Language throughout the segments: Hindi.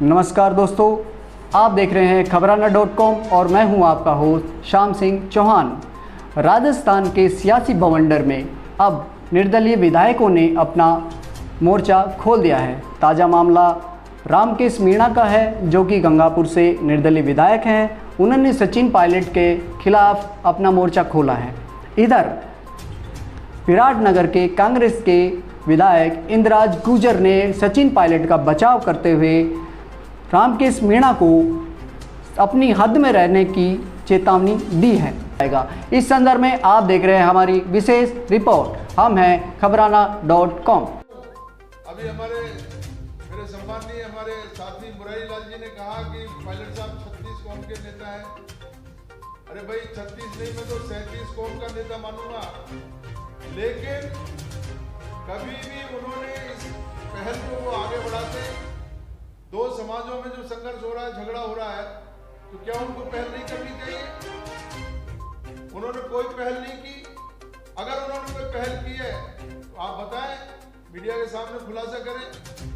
नमस्कार दोस्तों, आप देख रहे हैं खबराना.com और मैं हूं आपका होस्ट शाम सिंह चौहान। राजस्थान के सियासी बवंडर में अब निर्दलीय विधायकों ने अपना मोर्चा खोल दिया है। ताज़ा मामला रामकेश मीणा का है, जो कि गंगापुर से निर्दलीय विधायक हैं। उन्होंने सचिन पायलट के खिलाफ अपना मोर्चा खोला है। इधर विराटनगर के कांग्रेस के विधायक इंद्राज गुर्जर ने सचिन पायलट का बचाव करते हुए रामकेश मीणा को अपनी हद में रहने की चेतावनी दी है। इस संदर्भ में आप देख रहे हैं हमारी विशेष रिपोर्ट। हम हैं खबराना.com। अभी मेरे सम्माननीय हमारे साथी मुरारी लाल जी ने कहा कि पायलट साहब 36 कौम के नेता हैं। अरे भाई 36 नहीं, मैं तो 37 कौम का नेता मानूंगा। लेकिन कभी भी उन्होंने इस पहल को वो आगे बढ़ाते, दो समाजों में जो संघर्ष हो रहा है, झगड़ा हो रहा है, तो क्या उनको पहल नहीं करनी चाहिए? उन्होंने कोई पहल नहीं की। अगर उन्होंने कोई पहल की है तो आप बताएं, मीडिया के सामने खुलासा करें।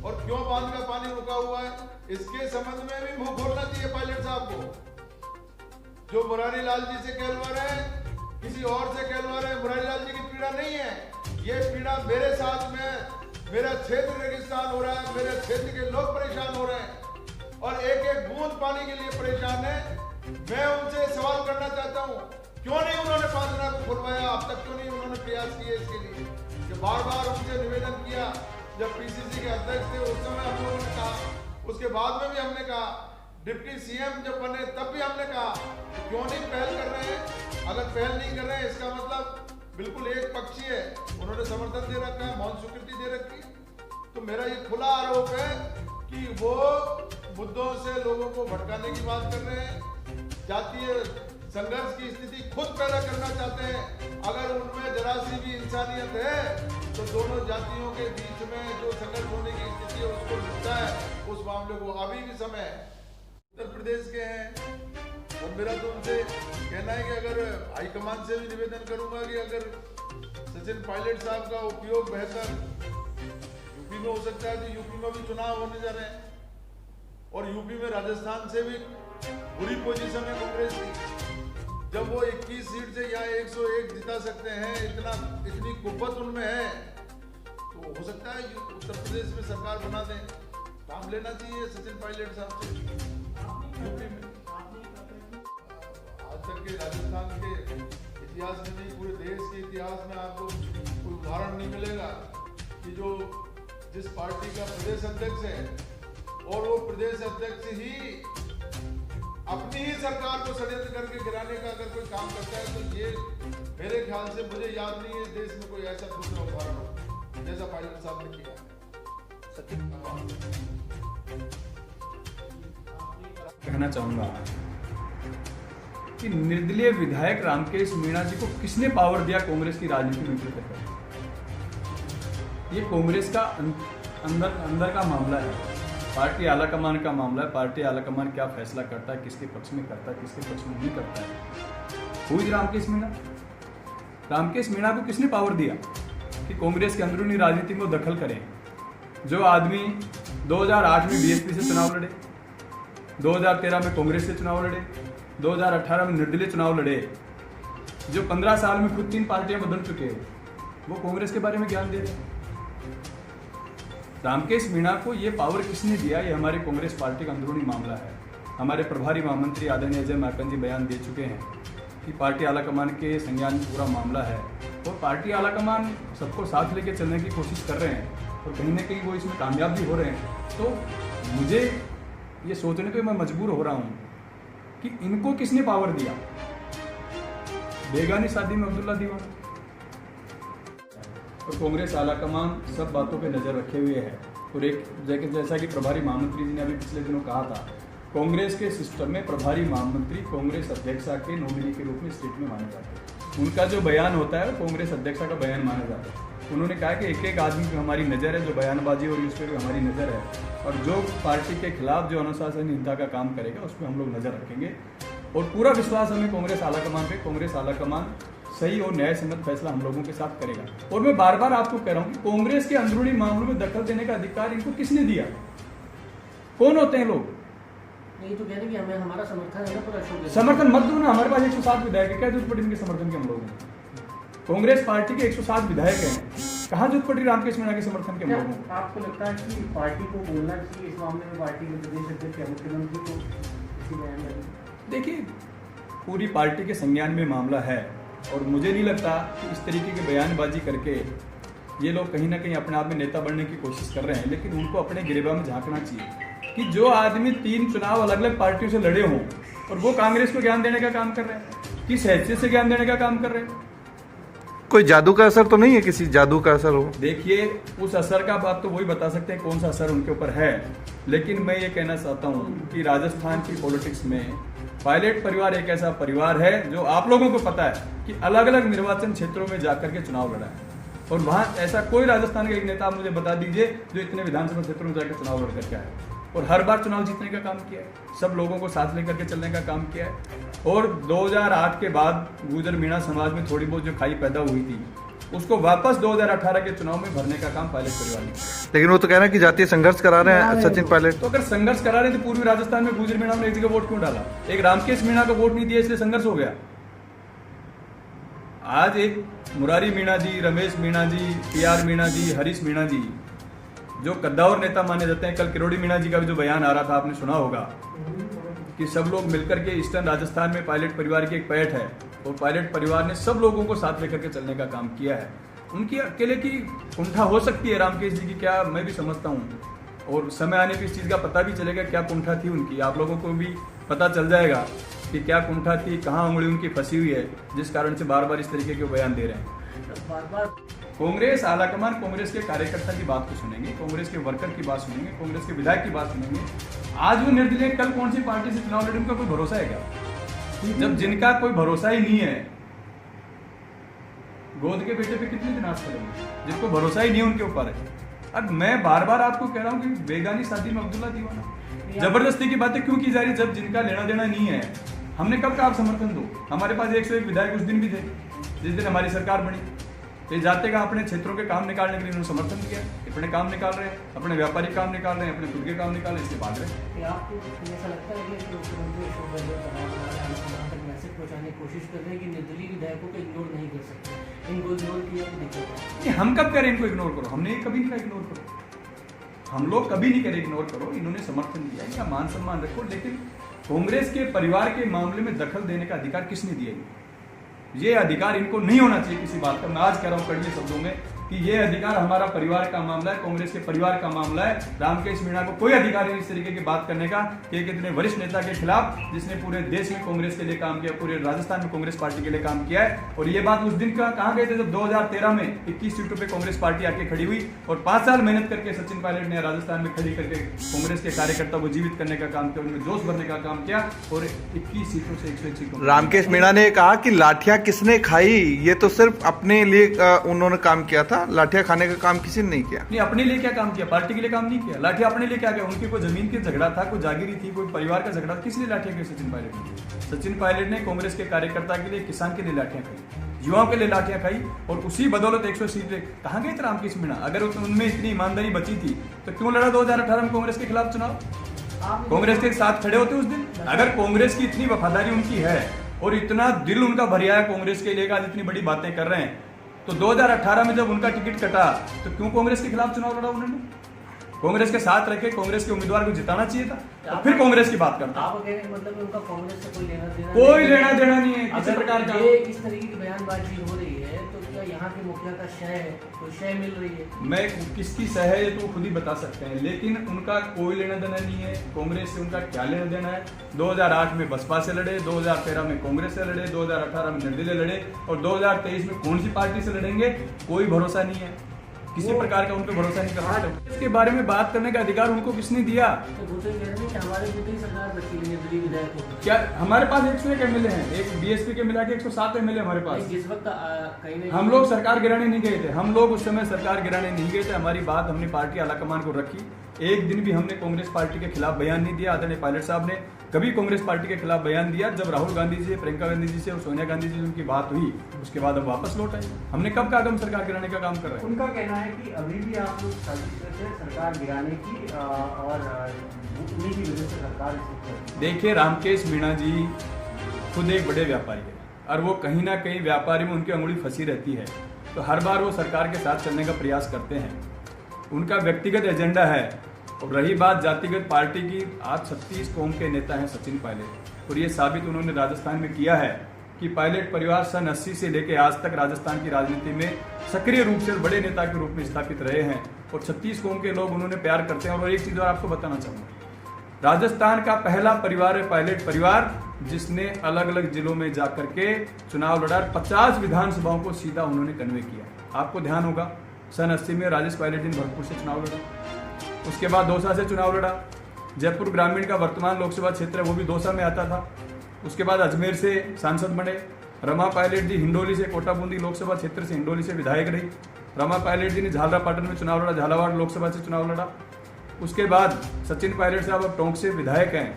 और क्यों बांध का पानी रुका हुआ है, इसके संबंध में भी मुंह खोलना चाहिए पायलट साहब को। जो मुरारी लाल जी से कहलवा रहे हैं, किसी और से कहलवा रहे हैं, मुरारी लाल जी की पीड़ा नहीं है। ये पीड़ा मेरे साथ में, मेरा क्षेत्र रेगिस्तान हो रहा है, मेरे क्षेत्र के लोग परेशान हो रहे हैं और एक एक बूंद पानी के लिए परेशान है। मैं उनसे सवाल करना चाहता हूँ, क्यों नहीं उन्होंने पांचना को खुलवाया? अब तक क्यों नहीं उन्होंने प्रयास किए इसके लिए? जब बार बार उनसे निवेदन किया, जब पीसीसी के अध्यक्ष थे उस समय हम लोगों ने कहा, उसके बाद में भी हमने कहा, डिप्टी सीएम जब बने तब भी हमने कहा, क्यों नहीं पहल कर रहे हैं? अगर पहल नहीं कर रहे हैं, इसका मतलब बिल्कुल एक पक्षीय है, उन्होंने समर्थन दे रखा है, मौन स्वीकृति दे रखी है। तो मेरा ये खुला आरोप है कि वो मुद्दों से लोगों को भटकाने की बात कर रहे हैं, जातीय संघर्ष की स्थिति खुद पैदा करना चाहते हैं। अगर उनमें जरा सी भी इंसानियत है तो दोनों जातियों के बीच में जो संघर्ष होने की स्थिति है उसको निपटा है, उस मामले को अभी भी समय है। उत्तर प्रदेश के हैं और मेरा तो उनसे कहना है कि अगर हाईकमान से भी निवेदन करूंगा कि अगर सचिन पायलट साहब का उपयोग बेहतर यूपी में हो सकता है, तो यूपी में भी चुनाव होने जा रहे हैं और यूपी में राजस्थान से भी बुरी पोजीशन है कांग्रेस की। जब वो 21 सीट से यहाँ 101 जिता सकते हैं, इतनी कुव्वत उनमें है, तो हो सकता है उत्तर प्रदेश में सरकार बना दें। काम लेना चाहिए सचिन पायलट साहब से यूपी में। आज तक के राजस्थान के इतिहास में नहीं, पूरे देश के इतिहास में आपको कोई उदाहरण नहीं मिलेगा कि जिस पार्टी का प्रदेश अध्यक्ष है और वो प्रदेश अध्यक्ष ही अपनी ही सरकार को षड्यंत्र करके गिराने का अगर कोई काम करता है, तो ये मेरे ख्याल से, मुझे याद नहीं है देश में कोई ऐसा दूसरा उदाहरण हो जैसा पायलट साहब ने किया। कहना चाहूंगा कि निर्दलीय विधायक रामकेश मीणा जी को किसने पावर दिया कांग्रेस की राजनीति में करने? ये कांग्रेस का अंदर का मामला है, पार्टी आलाकमान का मामला है। पार्टी आलाकमान क्या फैसला करता है, किसके पक्ष में करता है, किसके पक्ष में नहीं करता है। हुई रामकेश मीणा, रामकेश मीणा को किसने पावर दिया कि कांग्रेस के अंदरूनी राजनीति में दखल करें? जो आदमी 2008 में बीएसपी से चुनाव लड़े, 2013 में कांग्रेस से चुनाव लड़े, 2018 में निर्दलीय चुनाव लड़े, जो 15 साल में खुद 3 पार्टियां बदल चुके हैं, वो कांग्रेस के बारे में ज्ञान दे रहे हैं। रामकेश मीणा को ये पावर किसने दिया? ये हमारी कांग्रेस पार्टी का अंदरूनी मामला है। हमारे प्रभारी महामंत्री आदरणीय अजय माकन जी बयान दे चुके हैं कि पार्टी आलाकमान के संज्ञान में पूरा मामला है और पार्टी आलाकमान सबको साथ लेके चलने की कोशिश कर रहे हैं और कहीं ना कहीं वो इसमें कामयाब भी हो रहे हैं। तो मुझे ये सोचने पे मैं मजबूर हो रहा हूँ कि इनको किसने पावर दिया? बेगानी शादी में अब्दुल्ला दीवाना। और कांग्रेस आलाकमान सब बातों पे नजर रखे हुए है और एक जैसा कि प्रभारी महामंत्री जी ने अभी पिछले दिनों कहा था, कांग्रेस के सिस्टम में प्रभारी महामंत्री कांग्रेस अध्यक्षा के नॉमिनी के रूप में स्टेट में माने जाते हैं। उनका जो बयान होता है वो कांग्रेस अध्यक्षा का बयान माना जाता है। उन्होंने कहा कि एक एक आदमी पे हमारी नज़र है, जो बयानबाजी और इस पर भी हमारी नज़र है, और जो पार्टी के खिलाफ जो अनुशासनहीनता का काम करेगा उस पर हम लोग नज़र रखेंगे। और पूरा विश्वास हमें कांग्रेस आलाकमान पे, कांग्रेस आलाकमान सही और न्यायसम्मत फैसला हम लोगों के साथ करेगा। और मैं बार बार आपको कह रहा हूँ कि कांग्रेस के अंदरूनी मामलों में दखल देने का अधिकार इनको किसने दिया? कौन होते हैं लोग? नहीं तो कह रहे कि हमें हमारा समर्थन है ना पूरा अशोक गहलोत। समर्थन मत दो ना, हमारे पास 107 विधायक है, क्या जरूरत पड़ी इनके समर्थन की हम लोगों को? कांग्रेस पार्टी के 107 विधायक हैं, कहाँ जरूरत पड़ी रामकेश मीणा के समर्थन के हम लोगों को? आपको लगता है कि पार्टी को बोलना चाहिए इस मामले में, पार्टी के प्रदेश अध्यक्ष या मुख्यमंत्री को इसी बयान में? देखिए, पूरी पार्टी के संज्ञान में मामला है और मुझे नहीं लगता कि इस तरीके की बयानबाजी करके ये लोग कहीं ना कहीं अपने आप में नेता बनने की कोशिश कर रहे हैं, लेकिन उनको अपने गिरेबान में झांकना चाहिए कि जो आदमी 3 चुनाव अलग अलग पार्टियों से लड़े हों और वो कांग्रेस को ज्ञान देने का काम कर रहे हैं, किस हैसियत से ज्ञान देने का काम कर रहे हैं? कोई जादू का असर तो नहीं है, किसी जादू का असर हो? देखिए, उस असर का बात तो वही बता सकते हैं कौन सा असर उनके ऊपर है, लेकिन मैं ये कहना चाहता हूँ कि राजस्थान की पॉलिटिक्स में पायलट परिवार एक ऐसा परिवार है जो आप लोगों को पता है कि अलग अलग निर्वाचन क्षेत्रों में जाकर के चुनाव लड़ा है और वहां ऐसा कोई राजस्थान का एक नेता आप मुझे बता दीजिए जो इतने विधानसभा क्षेत्रों में जाकर चुनाव लड़ करके आया और हर बार चुनाव जीतने का काम किया है, सब लोगों को साथ लेकर के चलने का काम किया है। और 2008 के बाद गुर्जर मीणा समाज में थोड़ी बहुत जो खाई पैदा हुई थी उसको वापस 2018 के चुनाव में भरने का काम पायलट परिवार ने किया। लेकिन वो तो कह रहे हैं कि जातीय संघर्ष करा रहे हैं सचिन पायलट। तो अगर संघर्ष करा रहे तो पूर्वी राजस्थान में गुर्जर मीणा ने एक जगह वोट क्यों डाला? एक रामकेश मीणा को वोट नहीं दिया इसलिए संघर्ष हो गया। आज एक मुरारी मीणा जी, रमेश मीणा जी, PR मीणा जी, हरीश मीणा जी जो कद्दावर नेता माने जाते हैं, कल किरोड़ी मीणा जी का भी जो बयान आ रहा था आपने सुना होगा कि सब लोग मिलकर के ईस्टर्न राजस्थान में पायलट परिवार की एक पैठ है और पायलट परिवार ने सब लोगों को साथ लेकर के चलने का काम किया है। उनकी अकेले की कुंठा हो सकती है रामकेश जी की, क्या मैं भी समझता हूँ और समय आने पर इस चीज का पता भी चलेगा क्या कुंठा थी उनकी, आप लोगों को भी पता चल जाएगा कि क्या कुंठा थी, कहाँ उंगली उनकी फंसी हुई है जिस कारण से बार बार इस तरीके के बयान दे रहे हैं। कांग्रेस आलाकमान कांग्रेस के कार्यकर्ता की बात को सुनेंगे, कांग्रेस के वर्कर की बात सुनेंगे, कांग्रेस के विधायक की बात सुनेंगे। आज वो निर्दलीय कल कौन सी पार्टी से चुनाव लड़े उनका कोई भरोसा है क्या? जब जिनका कोई भरोसा ही नहीं है, गोद के बेटे पे कितने दिन आस करेंगे जिनको भरोसा ही नहीं उनके ऊपर है। अब मैं बार बार आपको कह रहा हूँ कि बेगानी शादी में अब्दुल्ला दीवाना, जबरदस्ती की बातें क्यों की जा रही? जब जिनका लेना देना नहीं है, हमने कब कहा आप समर्थन दो? हमारे पास 101 विधायक उस दिन भी थे जिस दिन हमारी सरकार बनी। ये जाते का अपने क्षेत्रों के काम निकालने के लिए उन्होंने समर्थन किया, अपने काम निकाल रहे हैं, अपने व्यापारिक काम निकाल रहे हैं, अपने खुद के काम निकाल रहे हैं, इसके बाद रहे। आपको ऐसा लगता है कि मुख्यमंत्री अशोक गहलोत मैसेज पहुंचाने की कोशिश कर रहे हैं कि निर्दलीय विधायकों को इग्नोर नहीं कर सकते, इनको इग्नोर किया तो दिक्कत है? हम कब करें इनको इग्नोर करो? हमने कभी नहीं कहा इग्नोर करो, हम लोग कभी नहीं करें इग्नोर करो। इन्होंने समर्थन दिया, इनका मान सम्मान रखो, लेकिन कांग्रेस के परिवार के मामले में दखल देने का अधिकार किसने दिया? ये अधिकार इनको नहीं होना चाहिए किसी बात का। मैं आज कह रहा हूं कड़वे शब्दों में कि ये अधिकार हमारा परिवार का मामला है, कांग्रेस के परिवार का मामला है। रामकेश मीणा को कोई अधिकार नहीं इस तरीके की बात करने का कि एक इतने वरिष्ठ नेता के खिलाफ जिसने पूरे देश में कांग्रेस के लिए काम किया, पूरे राजस्थान में कांग्रेस पार्टी के लिए काम किया है। और ये बात उस दिन का कहां गए थे जब 2013 में 21 सीटों पे कांग्रेस पार्टी आके खड़ी हुई और 5 साल मेहनत करके सचिन पायलट ने राजस्थान में खड़ी करके कांग्रेस के कार्यकर्ता को जीवित करने का काम किया, उनमें जोश भरने का काम किया और 21 सीटों से 101 सीटों। रामकेश मीणा ने कहा कि लाठियां किसने खाई, ये तो सिर्फ अपने लिए उन्होंने काम किया था, लाठियां खाने का काम किसी ने नहीं किया। नहीं, अपने लिए क्या काम किया? पार्टी के लिए काम नहीं किया। लाठियां अपने लिए क्या किया? उनकी कोई जमीन की झगड़ा था, कोई जागीरी थी, कोई परिवार का झगड़ा, किस लिए लाठियां की सचिन पायलट ने? सचिन पायलट ने कांग्रेस के कार्यकर्ता के लिए, किसान के लिए लाठियां खाई, युवाओं के लिए लाठियां खाई और उसी बदौलत 100 सीटें कहां गए थे रामकेश मीणा? अगर उनमें इतनी ईमानदारी बची थी तो क्यों लड़ा 2018 में कांग्रेस के खिलाफ चुनाव? कांग्रेस के साथ खड़े होते उस दिन। अगर कांग्रेस की इतनी वफादारी उनकी है और इतना दिल उनका भरिया है कांग्रेस के लिए, आज इतनी बड़ी बातें कर रहे हैं, तो 2018 में जब उनका टिकट कटा तो क्यों कांग्रेस के खिलाफ चुनाव लड़ा उन्होंने? कांग्रेस के साथ रखे, कांग्रेस के उम्मीदवार को जिताना चाहिए था, तो फिर कांग्रेस की बात करता। आप मतलब उनका कांग्रेस से कोई लेना देना नहीं है किसी प्रकार का। इस तरीके की बयानबाजी हो रही है तो क्या यहाँ के मुखिया का शय है, कोई शय मिल रही है? मैं किसकी शय है ये तो खुद ही बता सकते हैं, लेकिन उनका कोई लेना देना नहीं है कांग्रेस से। उनका क्या लेना देना है? 2008 में बसपा से लड़े, 2013 में कांग्रेस से लड़े, 2018 में निर्दलीय लड़े और 2023 में कौन सी पार्टी से लड़ेंगे कोई भरोसा नहीं है, किसी प्रकार का उन पर भरोसा नहीं कर सकते। इसके बारे में बात करने का अधिकार उनको किसने दिया? तो वो तो कह रहे हैं कि हमारे खुद ही सरकार बची है निर्दलीय विधायकों को। क्या हमारे पास 101 एमएलए हैं, एक बीएसपी के मिला के 107 एमएलए हमारे पास। जिस वक्त कहीं हम लोग सरकार गिराने नहीं गए थे, हम लोग उस समय सरकार गिराने नहीं गए थे। हमारी बात हमने पार्टी आलाकमान को रखी, एक दिन भी हमने कांग्रेस पार्टी के खिलाफ बयान नहीं दिया। आदरणीय पायलट साहब ने कभी कांग्रेस पार्टी के खिलाफ बयान दिया। जब राहुल गांधी जी से, प्रियंका गांधी जी से और सोनिया गांधी जी से उनकी बात हुई, उसके बाद अब वापस लौट आए। हमने कब कहा हम सरकार गिराने का काम कर रहे हैं? उनका कहना है कि अभी भी आप लोग साजिश करते हैं सरकार गिराने की और उन्हीं की वजह से सरकार इसे। देखिए, रामकेश मीणा जी खुद एक बड़े व्यापारी है और वो कहीं ना कहीं व्यापारी में उनकी अंगुली फंसी रहती है, तो हर बार वो सरकार के साथ चलने का प्रयास करते हैं। उनका व्यक्तिगत एजेंडा है। और रही बात जातिगत पार्टी की, आज 36 कौम के नेता हैं सचिन पायलट, और ये साबित उन्होंने राजस्थान में किया है कि पायलट परिवार सन 80 से लेकर आज तक राजस्थान की राजनीति में सक्रिय रूप से बड़े नेता के रूप में स्थापित रहे हैं और 36 कौम के लोग उन्होंने प्यार करते हैं। और एक चीज़ और आपको बताना चाहूँगा, राजस्थान का पहला परिवार है पायलट परिवार, जिसने अलग अलग जिलों में जाकर के चुनाव लड़ा। 50 विधानसभाओं को सीधा उन्होंने कन्वे किया। आपको ध्यान होगा, सन 80 में राजेश पायलट जी ने भरतपुर से चुनाव लड़ा, उसके बाद दौसा से चुनाव लड़ा। जयपुर ग्रामीण का वर्तमान लोकसभा क्षेत्र है वो भी दौसा में आता था। उसके बाद अजमेर से सांसद बने। रमा पायलट जी हिंडोली से, कोटा बूंदी लोकसभा क्षेत्र से हिंडोली से विधायक रही। रमा पायलट जी ने झालरापाटन में चुनाव लड़ा, झालावाड़ लोकसभा से चुनाव लड़ा। उसके बाद सचिन पायलट साहब अब टोंक से विधायक हैं,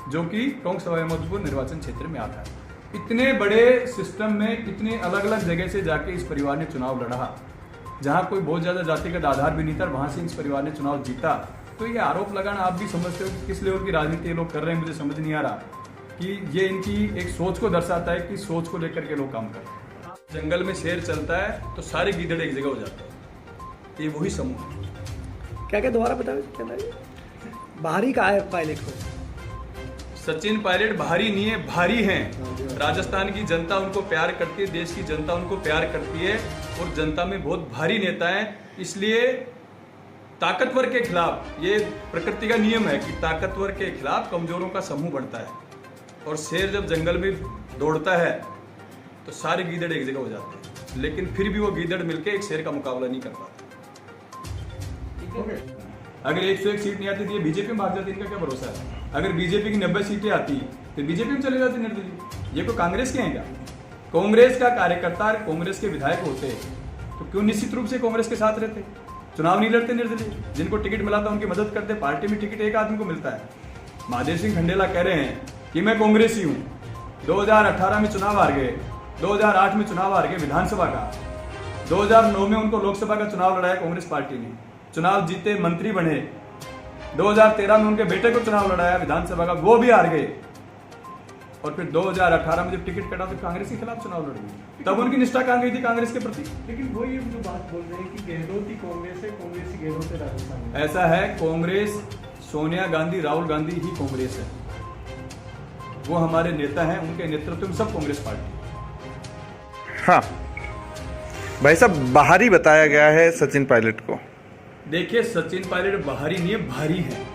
जो कि टोंक सवाईमाधोपुर निर्वाचन क्षेत्र में आता है। इतने बड़े सिस्टम में इतने अलग अलग जगह से जाके इस परिवार ने चुनाव लड़ा, जहां कोई बहुत ज्यादा जातिगत आधार भी नहीं था, वहां से इस परिवार ने चुनाव जीता। तो ये आरोप लगाना आप भी समझते हो कि किस लेवल की राजनीति ये लोग कर रहे हैं, मुझे समझ नहीं आ रहा कि ये इनकी एक सोच को दर्शाता है कि सोच को लेकर के लोग काम कर रहे हैं। जंगल में शेर चलता है तो सारे गीदड़ एक जगह हो जाते हैं, ये वही समूह है। क्या दोबारा बताओ, बाहरी का है पायलट को? सचिन पायलट बाहरी नहीं है, भारी हैं। राजस्थान की जनता उनको प्यार करती है, देश की जनता उनको प्यार करती है और जनता में बहुत भारी नेता हैं। इसलिए ताकतवर के खिलाफ, ये प्रकृति का नियम है कि ताकतवर के खिलाफ कमजोरों का समूह बढ़ता है, और शेर जब जंगल में दौड़ता है तो सारे गीदड़ एक जगह हो जाते हैं, लेकिन फिर भी वो गीदड़ मिलकर एक शेर का मुकाबला नहीं कर पाते। अगर 101 सीट नहीं आती तो ये बीजेपी में भाग जाती, इनका क्या भरोसा है? अगर बीजेपी की 90 सीटें आती तो बीजेपी में चले जाते निर्दलीय। ये कोई कांग्रेस के हैं क्या? कांग्रेस का कार्यकर्ता कांग्रेस के विधायक होते तो क्यों निश्चित रूप से कांग्रेस के साथ रहते? चुनाव नहीं लड़ते निर्दलीय? जिनको टिकट मिला था उनकी मदद करते। पार्टी में टिकट एक आदमी को मिलता है। महादेव सिंह खंडेला कह रहे हैं कि मैं कांग्रेसी हूं। 2018 में चुनाव हार गए, 2008 में चुनाव हार गए विधानसभा का, 2009 में उनको लोकसभा का चुनाव लड़ाया कांग्रेस पार्टी ने, चुनाव जीते, मंत्री बने। 2013 में उनके बेटे को चुनाव लड़ाया विधानसभा का, वो भी हार गए। और फिर 2018 में जब टिकट कटा तो कांग्रेस के खिलाफ चुनाव लड़ी, तब उनकी निष्ठा कहां गई थी कांग्रेस के प्रति? लेकिन वो ये जो बात बोल रहे हैं कि गहलोत ही कांग्रेस है, कांग्रेस ही गहलोत है राजस्थान में। ऐसा है, कांग्रेस सोनिया गांधी, राहुल गांधी ही कांग्रेस है। वो हमारे नेता हैं, उनके नेतृत्व में सब कांग्रेस पार्टी। हाँ भाई साहब, बाहरी बताया गया है सचिन पायलट को। देखिए, सचिन पायलट बाहरी नहीं है, भारी है।